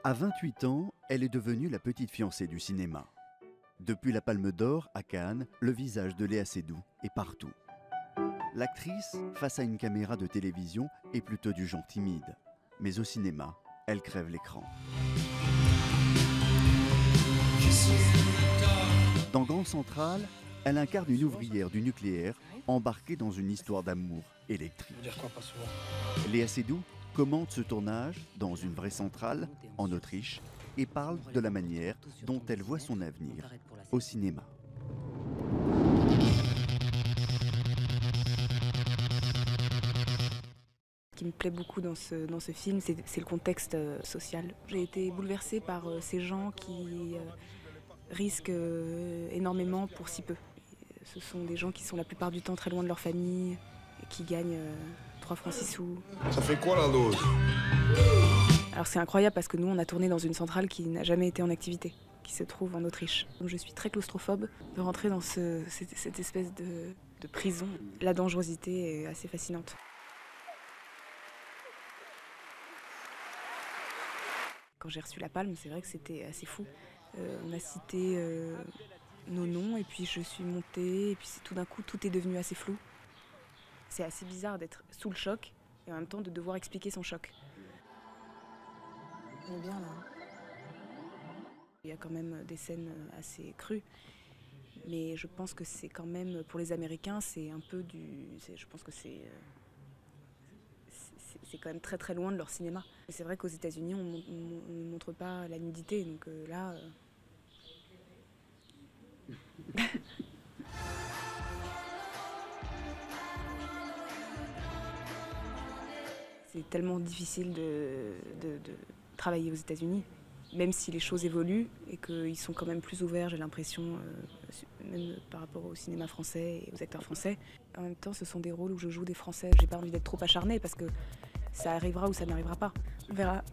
À 28 ans, elle est devenue la petite fiancée du cinéma. Depuis la Palme d'Or à Cannes, le visage de Léa Seydoux est partout. L'actrice, face à une caméra de télévision, est plutôt du genre timide. Mais au cinéma, elle crève l'écran. Dans Grand Central, elle incarne une ouvrière du nucléaire embarquée dans une histoire d'amour électrique. Léa Seydoux commente ce tournage dans une vraie centrale, en Autriche, et parle de la manière dont elle voit son avenir au cinéma. Ce qui me plaît beaucoup dans ce film, c'est le contexte social. J'ai été bouleversée par ces gens qui risquent énormément pour si peu. Ce sont des gens qui sont la plupart du temps très loin de leur famille et qui gagnent 3 francs 6 sous. Ça fait quoi la dose? Alors c'est incroyable parce que nous on a tourné dans une centrale qui n'a jamais été en activité, qui se trouve en Autriche. Donc je suis très claustrophobe de rentrer dans cette espèce de prison. La dangerosité est assez fascinante. Quand j'ai reçu la palme, c'est vrai que c'était assez fou. On a cité nos noms et puis je suis montée et puis tout d'un coup tout est devenu assez flou. C'est assez bizarre d'être sous le choc et en même temps de devoir expliquer son choc. On est bien là. Il y a quand même des scènes assez crues, mais je pense que c'est quand même, pour les Américains, c'est un peu je pense que c'est quand même très très loin de leur cinéma. Et c'est vrai qu'aux États-Unis, on ne montre pas la nudité, donc là... C'est tellement difficile de travailler aux États-Unis, même si les choses évoluent et qu'ils sont quand même plus ouverts, j'ai l'impression, même par rapport au cinéma français et aux acteurs français. En même temps, ce sont des rôles où je joue des Français. J'ai pas envie d'être trop acharnée parce que ça arrivera ou ça n'arrivera pas. On verra.